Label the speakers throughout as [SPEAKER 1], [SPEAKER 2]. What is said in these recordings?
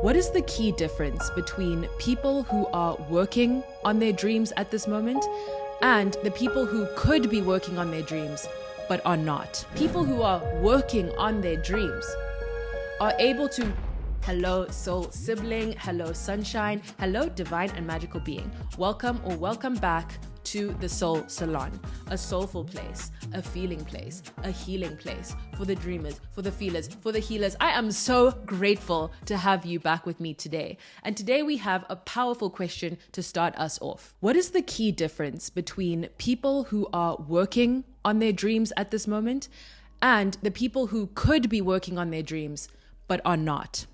[SPEAKER 1] What is the key difference between people who are working on their dreams at this moment and the people who could be working on their dreams but are not? People who are working on their dreams are able to, hello soul sibling, hello sunshine, hello divine and magical being. Welcome or welcome back to the Soul Salon, a soulful place, a feeling place, a healing place for the dreamers, for the feelers, for the healers. I am so grateful to have you back with me today. And today we have a powerful question to start us off. What is the key difference between people who are working on their dreams at this moment and the people who could be working on their dreams but are not?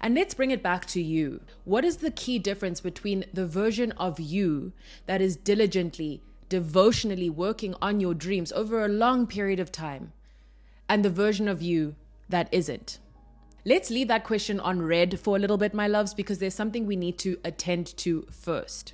[SPEAKER 1] And let's bring it back to you. What is the key difference between the version of you that is diligently, devotionally working on your dreams over a long period of time and the version of you that isn't? Let's leave that question on red for a little bit, my loves, because there's something we need to attend to first.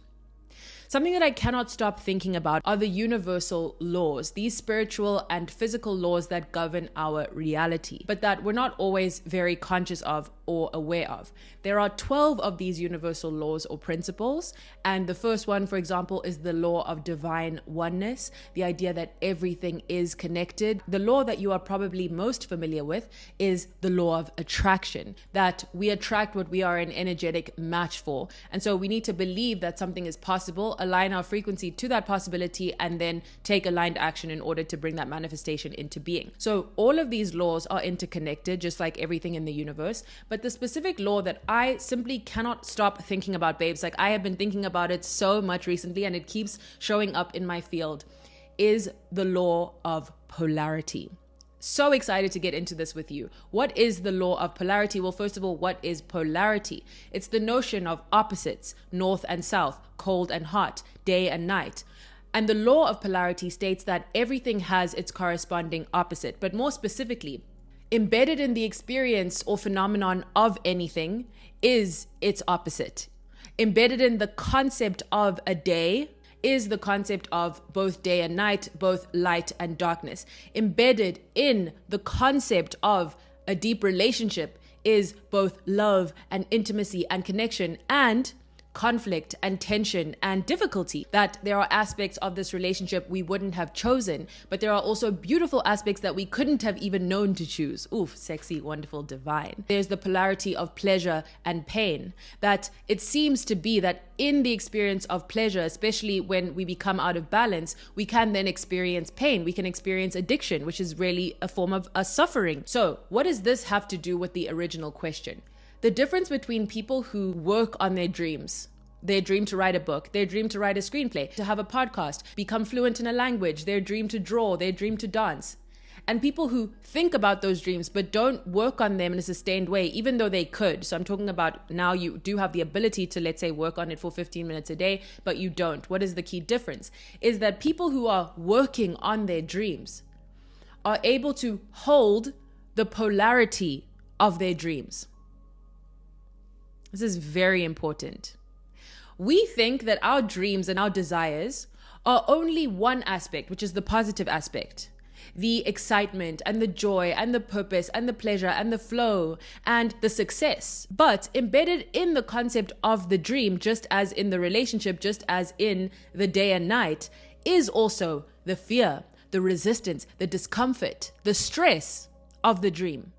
[SPEAKER 1] Something that I cannot stop thinking about are the universal laws, these spiritual and physical laws that govern our reality, but that we're not always very conscious of or aware of. There are 12 of these universal laws or principles, and the first one, for example, is the law of divine oneness, the idea that everything is connected. The law that you are probably most familiar with is the law of attraction, that we attract what we are an energetic match for. And so we need to believe that something is possible, align our frequency to that possibility, and then take aligned action in order to bring that manifestation into being. So all of these laws are interconnected, just like everything in the universe. But the specific law that I simply cannot stop thinking about, babes, like I have been thinking about it so much recently and it keeps showing up in my field, is the law of polarity. So excited to get into this with you. What is the law of polarity? Well, first of all, what is polarity? It's the notion of opposites, north and south, cold and hot, day and night. And the law of polarity states that everything has its corresponding opposite, but more specifically, embedded in the experience or phenomenon of anything is its opposite. Embedded in the concept of a day is the concept of both day and night, both light and darkness. Embedded in the concept of a deep relationship is both love and intimacy and connection and conflict and tension and difficulty. That there are aspects of this relationship we wouldn't have chosen, but there are also beautiful aspects that we couldn't have even known to choose. Oof, sexy, wonderful, divine. There's the polarity of pleasure and pain, that it seems to be that in the experience of pleasure, especially when we become out of balance, we can then experience pain. We can experience addiction, which is really a form of suffering. So what does this have to do with the original question? The difference between people who work on their dreams, their dream to write a book, their dream to write a screenplay, to have a podcast, become fluent in a language, their dream to draw, their dream to dance, and people who think about those dreams but don't work on them in a sustained way, even though they could. So I'm talking about now you do have the ability to, let's say, work on it for 15 minutes a day, but you don't. What is the key difference? Is that people who are working on their dreams are able to hold the polarity of their dreams. This is very important. We think that our dreams and our desires are only one aspect, which is the positive aspect. The excitement and the joy and the purpose and the pleasure and the flow and the success. But embedded in the concept of the dream, just as in the relationship, just as in the day and night, is also the fear, the resistance, the discomfort, the stress of the dream.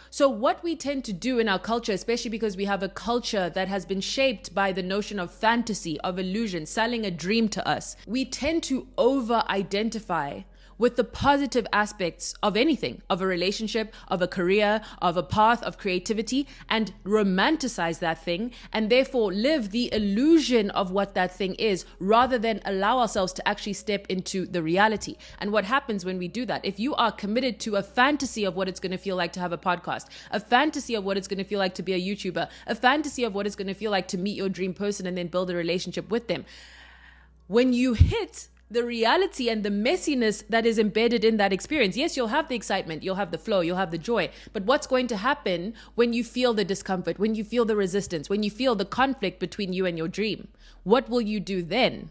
[SPEAKER 1] So what we tend to do in our culture, especially because we have a culture that has been shaped by the notion of fantasy, of illusion, selling a dream to us, we tend to over-identify with the positive aspects of anything, of a relationship, of a career, of a path, of creativity, and romanticize that thing, and therefore live the illusion of what that thing is, rather than allow ourselves to actually step into the reality. And what happens when we do that? If you are committed to a fantasy of what it's going to feel like to have a podcast, a fantasy of what it's going to feel like to be a YouTuber, a fantasy of what it's going to feel like to meet your dream person and then build a relationship with them, when you hit the reality and the messiness that is embedded in that experience. Yes, you'll have the excitement, you'll have the flow, you'll have the joy, but what's going to happen when you feel the discomfort, when you feel the resistance, when you feel the conflict between you and your dream? What will you do then?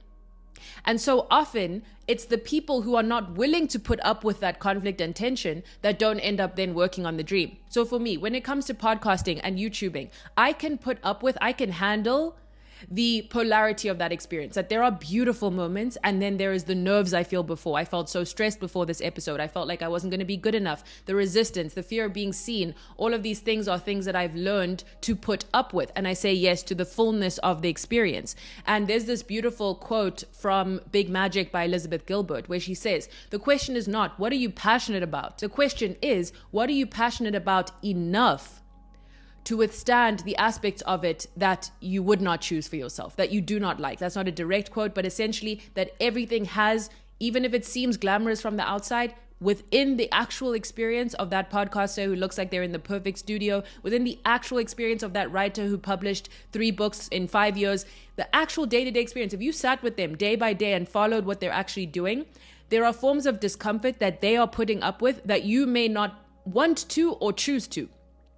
[SPEAKER 1] And so often it's the people who are not willing to put up with that conflict and tension that don't end up then working on the dream. So for me, when it comes to podcasting and YouTubing, I can handle the polarity of that experience, that there are beautiful moments and then there is the nerves I feel before. I felt so stressed before this episode. I felt like I wasn't going to be good enough. The resistance, the fear of being seen, all of these things are things that I've learned to put up with. And I say yes to the fullness of the experience. And there's this beautiful quote from Big Magic by Elizabeth Gilbert where she says, the question is not, what are you passionate about? The question is, what are you passionate about enough to withstand the aspects of it that you would not choose for yourself, that you do not like? That's not a direct quote, but essentially that everything has, even if it seems glamorous from the outside, within the actual experience of that podcaster who looks like they're in the perfect studio, within the actual experience of that writer who published 3 books in 5 years, the actual day-to-day experience, if you sat with them day by day and followed what they're actually doing, there are forms of discomfort that they are putting up with that you may not want to or choose to.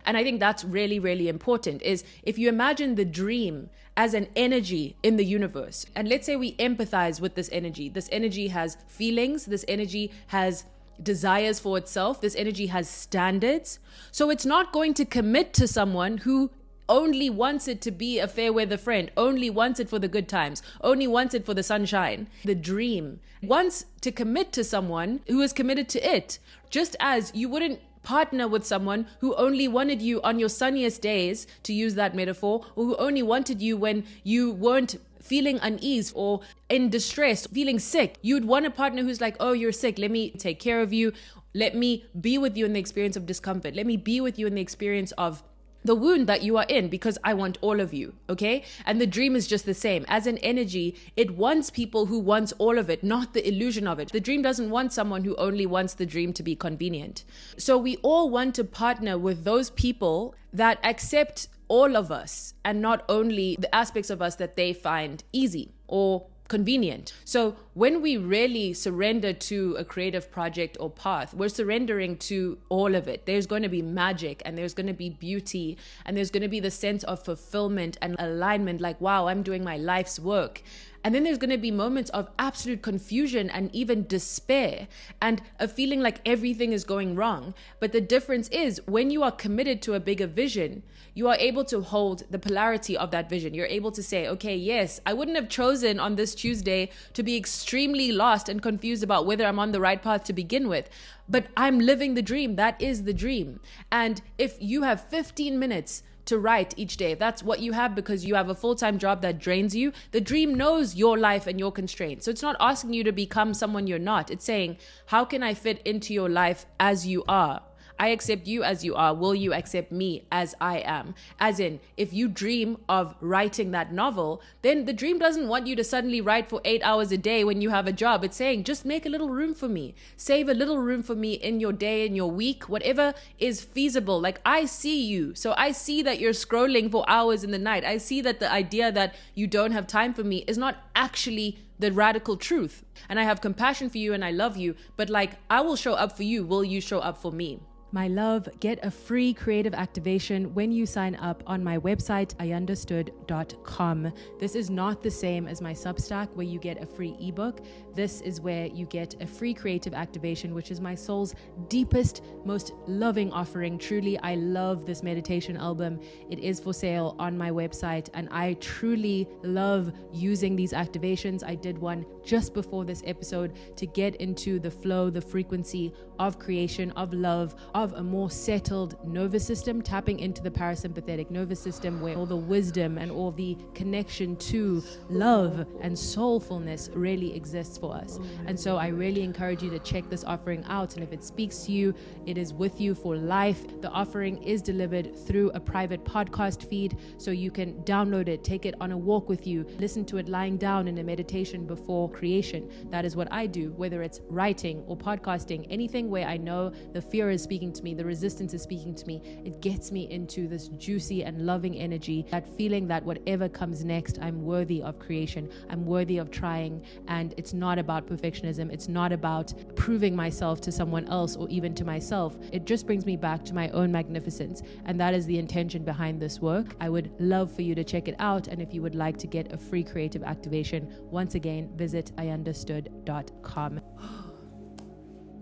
[SPEAKER 1] And I think that's really, really important, is if you imagine the dream as an energy in the universe, and let's say we empathize with this energy has feelings, this energy has desires for itself, this energy has standards. So it's not going to commit to someone who only wants it to be a fair weather friend, only wants it for the good times, only wants it for the sunshine. The dream wants to commit to someone who is committed to it, just as you wouldn't partner with someone who only wanted you on your sunniest days, to use that metaphor, or who only wanted you when you weren't feeling unease or in distress, feeling sick. You'd want a partner who's like, oh, you're sick, let me take care of you. Let me be with you in the experience of discomfort. Let me be with you in the experience of the wound that you are in, because I want all of you, okay? And the dream is just the same. As an energy, it wants people who wants all of it, not the illusion of it. The dream doesn't want someone who only wants the dream to be convenient. So we all want to partner with those people that accept all of us and not only the aspects of us that they find easy or convenient. So when we really surrender to a creative project or path, we're surrendering to all of it. There's going to be magic and there's going to be beauty and there's going to be the sense of fulfillment and alignment, like, wow, I'm doing my life's work. And then there's going to be moments of absolute confusion and even despair and a feeling like everything is going wrong. But the difference is, when you are committed to a bigger vision, you are able to hold the polarity of that vision. You're able to say, okay, yes, I wouldn't have chosen on this Tuesday to be extremely lost and confused about whether I'm on the right path to begin with, but I'm living the dream. That is the dream. And if you have 15 minutes to write each day, if that's what you have because you have a full-time job that drains you, the dream knows your life and your constraints. So it's not asking you to become someone you're not. It's saying, how can I fit into your life as you are? I accept you as you are. Will you accept me as I am? As in, if you dream of writing that novel, then the dream doesn't want you to suddenly write for 8 hours a day when you have a job. It's saying, just make a little room for me. Save a little room for me in your day, in your week, whatever is feasible. Like, I see you. So I see that you're scrolling for hours in the night. I see that the idea that you don't have time for me is not actually the radical truth. And I have compassion for you and I love you, but like, I will show up for you. Will you show up for me? My love, get a free creative activation when you sign up on my website, ayandastood.com. This is not the same as my Substack where you get a free ebook. This is where you get a free creative activation, which is my soul's deepest, most loving offering. Truly, I love this meditation album. It is for sale on my website, and I truly love using these activations. I did one just before this episode to get into the flow, the frequency of creation, of love, of a more settled nervous system, tapping into the parasympathetic nervous system where all the wisdom and all the connection to love and soulfulness really exists for us. And so I really encourage you to check this offering out. And if it speaks to you, it is with you for life. The offering is delivered through a private podcast feed, so you can download it, take it on a walk with you, listen to it lying down in a meditation before creation. That is what I do, whether it's writing or podcasting, anything where I know the fear is speaking speaking to me, the resistance is speaking to me, it gets me into this juicy and loving energy, that feeling that whatever comes next, I'm worthy of creation, I'm worthy of trying. And it's not about perfectionism, it's not about proving myself to someone else or even to myself. It just brings me back to my own magnificence, and that is the intention behind this work. I would love for you to check it out, and if you would like to get a free creative activation, once again, visit ayandastood.com.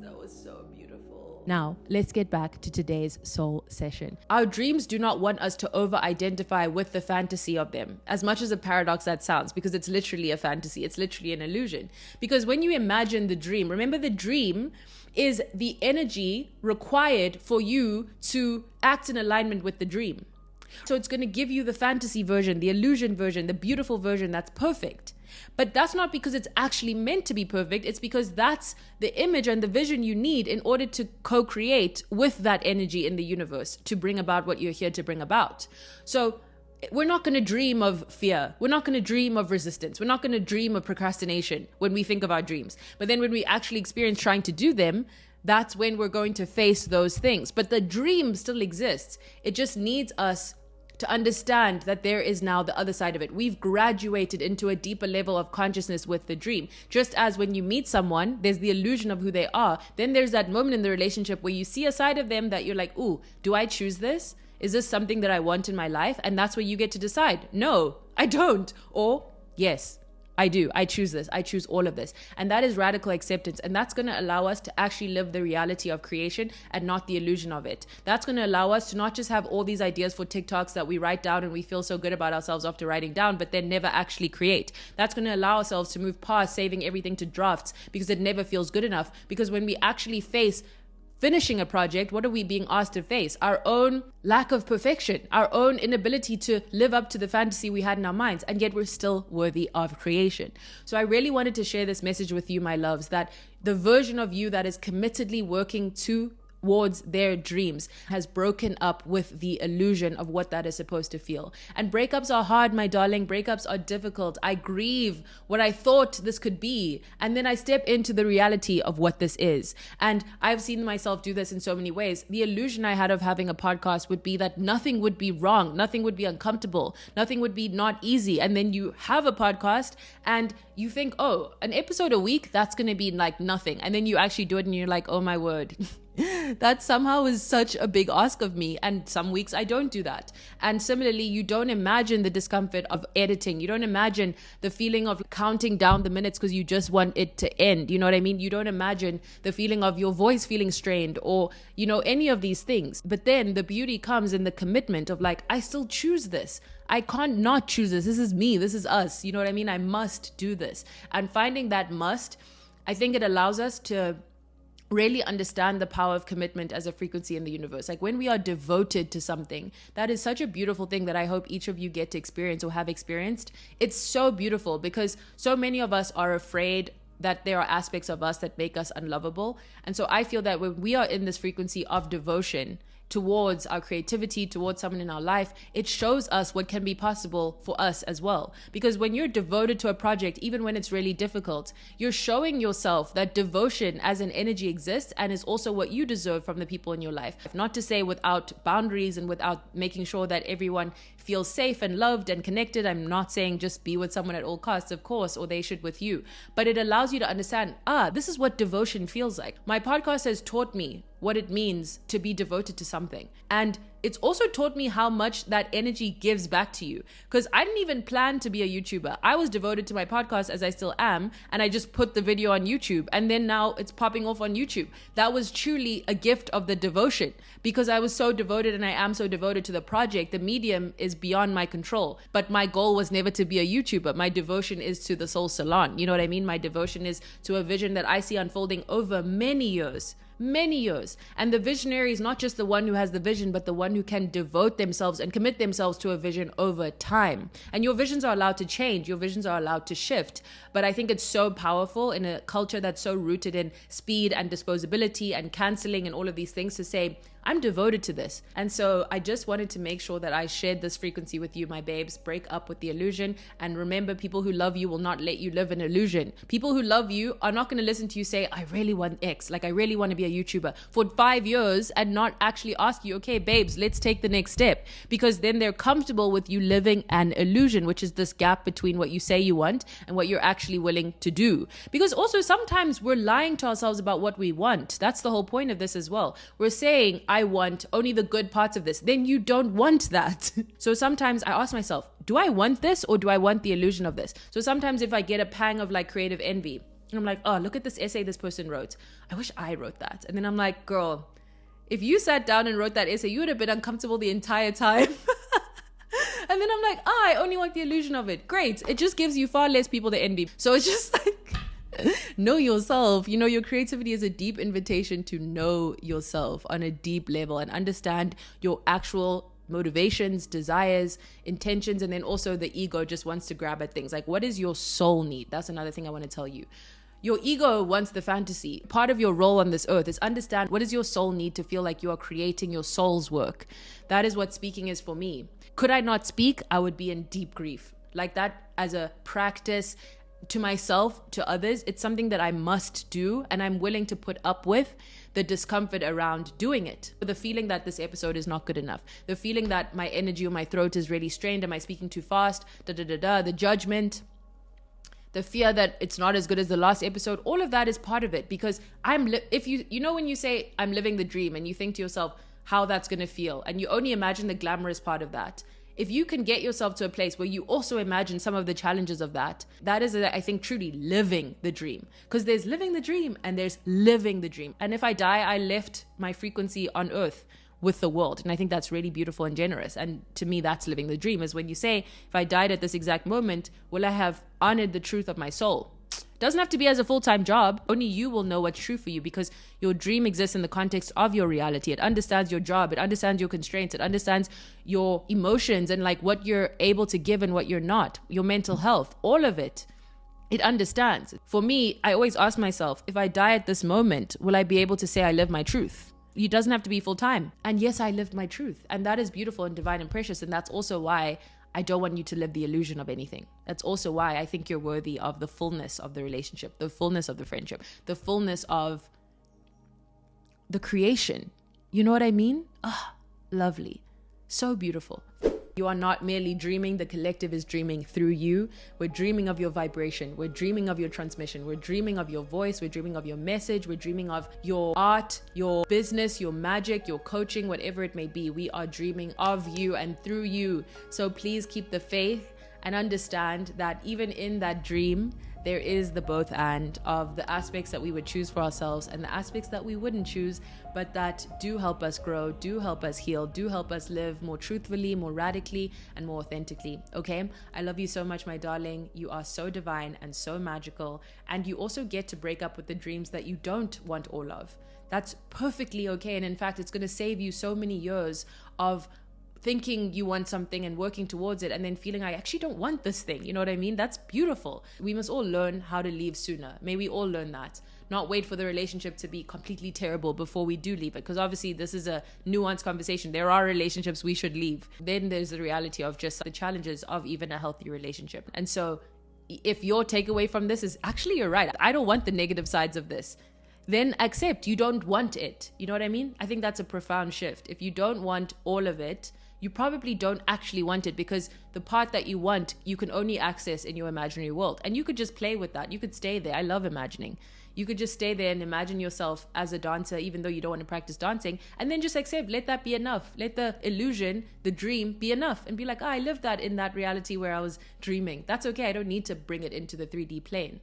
[SPEAKER 1] That was so beautiful. Now, let's get back to today's soul session. Our dreams do not want us to over-identify with the fantasy of them, as much as a paradox that sounds, because it's literally a fantasy. It's literally an illusion. Because when you imagine the dream, remember the dream is the energy required for you to act in alignment with the dream. So it's going to give you the fantasy version, the illusion version, the beautiful version that's perfect. But that's not because it's actually meant to be perfect. It's because that's the image and the vision you need in order to co-create with that energy in the universe to bring about what you're here to bring about. So we're not going to dream of fear. We're not going to dream of resistance. We're not going to dream of procrastination when we think of our dreams. But then when we actually experience trying to do them, that's when we're going to face those things. But the dream still exists. It just needs us to understand that there is now the other side of it. We've graduated into a deeper level of consciousness with the dream. Just as when you meet someone, there's the illusion of who they are. Then there's that moment in the relationship where you see a side of them that you're like, ooh, do I choose this? Is this something that I want in my life? And that's where you get to decide, no, I don't. Or yes, I do. I choose this. I choose all of this. And that is radical acceptance. And that's going to allow us to actually live the reality of creation and not the illusion of it. That's going to allow us to not just have all these ideas for TikToks that we write down and we feel so good about ourselves after writing down, but then never actually create. That's going to allow ourselves to move past saving everything to drafts because it never feels good enough. Because when we actually face finishing a project, what are we being asked to face? Our own lack of perfection, our own inability to live up to the fantasy we had in our minds, and yet we're still worthy of creation. So I really wanted to share this message with you, my loves, that the version of you that is committedly working towards their dreams has broken up with the illusion of what that is supposed to feel. And breakups are hard, my darling. Breakups are difficult. I grieve what I thought this could be. And then I step into the reality of what this is. And I've seen myself do this in so many ways. The illusion I had of having a podcast would be that nothing would be wrong. Nothing would be uncomfortable. Nothing would be not easy. And then you have a podcast and you think, oh, an episode a week, that's going to be like nothing. And then you actually do it and you're like, oh my word. That somehow is such a big ask of me. And some weeks I don't do that. And similarly, you don't imagine the discomfort of editing. You don't imagine the feeling of counting down the minutes because you just want it to end. You know what I mean? You don't imagine the feeling of your voice feeling strained or, you know, any of these things. But then the beauty comes in the commitment of like, I still choose this. I can't not choose this. This is me. This is us. You know what I mean? I must do this. And finding that must, I think it allows us to really understand the power of commitment as a frequency in the universe. Like when we are devoted to something, that is such a beautiful thing that I hope each of you get to experience or have experienced. It's so beautiful because so many of us are afraid that there are aspects of us that make us unlovable. And so I feel that when we are in this frequency of devotion towards our creativity, towards someone in our life, it shows us what can be possible for us as well. Because when you're devoted to a project, even when it's really difficult, you're showing yourself that devotion as an energy exists and is also what you deserve from the people in your life. Not to say without boundaries and without making sure that everyone feels safe and loved and connected. I'm not saying just be with someone at all costs, of course, or they should with you. But it allows you to understand, this is what devotion feels like. My podcast has taught me what it means to be devoted to something. And it's also taught me how much that energy gives back to you. Because I didn't even plan to be a YouTuber. I was devoted to my podcast, as I still am, and I just put the video on YouTube. And then now it's popping off on YouTube. That was truly a gift of the devotion because I was so devoted and I am so devoted to the project. The medium is beyond my control. But my goal was never to be a YouTuber. My devotion is to the Soul Salon. You know what I mean? My devotion is to a vision that I see unfolding over many years. And the visionary is not just the one who has the vision, but the one who can devote themselves and commit themselves to a vision over time. And your visions are allowed to change. Your visions are allowed to shift. But I think it's so powerful in a culture that's so rooted in speed and disposability and canceling and all of these things to say, I'm devoted to this. And so I just wanted to make sure that I shared this frequency with you, my babes. Break up with the illusion. And remember, people who love you will not let you live an illusion. People who love you are not going to listen to you say, I really want X, like I really want to be a YouTuber for 5 years, and not actually ask you, okay, babes, let's take the next step. Because then they're comfortable with you living an illusion, which is this gap between what you say you want and what you're actually willing to do. Because also sometimes we're lying to ourselves about what we want. That's the whole point of this as well. We're saying, I want only the good parts of this. Then you don't want that. So sometimes I ask myself, do I want this or do I want the illusion of this? So sometimes if I get a pang of like creative envy, and I'm like, oh, look at this essay this person wrote. I wish I wrote that. And then I'm like, girl, if you sat down and wrote that essay, you would have been uncomfortable the entire time. And then I'm like, I only want the illusion of it. Great. It just gives you far less people to envy. So it's just like, know yourself. You know, your creativity is a deep invitation to know yourself on a deep level and understand your actual motivations, desires, intentions, and then also the ego just wants to grab at things. Like, what is your soul need? That's another thing I want to tell you. Your ego wants the fantasy. Part of your role on this earth is understand what does your soul need to feel like you are creating your soul's work. That is what speaking is for me. Could I not speak? I would be in deep grief. Like that as a practice to myself, to others, it's something that I must do, and I'm willing to put up with the discomfort around doing it. The feeling that this episode is not good enough, the feeling that my energy or my throat is really strained, am I speaking too fast, the judgment, the fear that it's not as good as the last episode, all of that is part of it. Because if you know when you say I'm living the dream and you think to yourself how that's going to feel, and you only imagine the glamorous part of that, if you can get yourself to a place where you also imagine some of the challenges of that, that is, I think, truly living the dream. Because there's living the dream and there's living the dream. And if I die, I left my frequency on earth with the world. And I think that's really beautiful and generous. And to me, that's living the dream, is when you say, if I died at this exact moment, will I have honored the truth of my soul? Doesn't have to be as a full-time job. Only you will know what's true for you, because your dream exists in the context of your reality. It understands your job. It understands your constraints. It understands your emotions and like what you're able to give and what you're not, your mental health, all of it. It understands. For me, I always ask myself, if I die at this moment, will I be able to say I live my truth? It doesn't have to be full-time. And yes, I lived my truth. And that is beautiful and divine and precious. And that's also why I don't want you to live the illusion of anything. That's also why I think you're worthy of the fullness of the relationship, the fullness of the friendship, the fullness of the creation. You know what I mean? Ah, lovely. So beautiful. You are not merely dreaming. The collective is dreaming through you. We're dreaming of your vibration. We're dreaming of your transmission. We're dreaming of your voice. We're dreaming of your message. We're dreaming of your art, your business, your magic, your coaching, whatever it may be. We are dreaming of you and through you. So please keep the faith and understand that even in that dream, there is the both and of the aspects that we would choose for ourselves and the aspects that we wouldn't choose, but that do help us grow, do help us heal, do help us live more truthfully, more radically, and more authentically. Okay? I love you so much, my darling. You are so divine and so magical. And you also get to break up with the dreams that you don't want all of. That's perfectly okay. And in fact, it's going to save you so many years of thinking you want something and working towards it and then feeling I actually don't want this thing. You know what I mean? That's beautiful. We must all learn how to leave sooner. May we all learn that. Not wait for the relationship to be completely terrible before we do leave it. Because obviously this is a nuanced conversation. There are relationships we should leave. Then there's the reality of just the challenges of even a healthy relationship. And so if your takeaway from this is actually you're right, I don't want the negative sides of this, then accept you don't want it. You know what I mean? I think that's a profound shift. If you don't want all of it, you probably don't actually want it, because the part that you want, you can only access in your imaginary world. And you could just play with that. You could stay there. I love imagining. You could just stay there and imagine yourself as a dancer, even though you don't want to practice dancing, and then just accept, let that be enough. Let the illusion, the dream be enough, and be like, I lived that in that reality where I was dreaming. That's okay. I don't need to bring it into the 3D plane.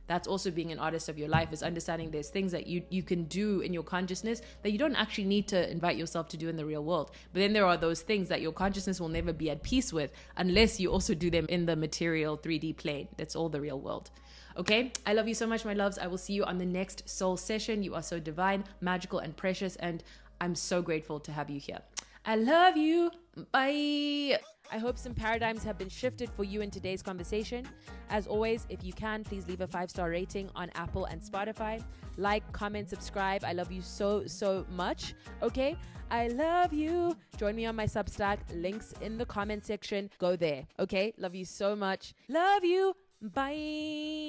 [SPEAKER 1] That's also being an artist of your life, is understanding there's things that you can do in your consciousness that you don't actually need to invite yourself to do in the real world. But then there are those things that your consciousness will never be at peace with unless you also do them in the material 3D plane. That's all the real world. Okay? I love you so much, my loves. I will see you on the next soul session. You are so divine, magical, and precious, and I'm so grateful to have you here. I love you. Bye. I hope some paradigms have been shifted for you in today's conversation. As always, if you can, please leave a 5-star rating on Apple and Spotify. Like, comment, subscribe. I love you so, so much. Okay? I love you. Join me on my Substack. Links in the comment section. Go there. Okay? Love you so much. Love you. Bye.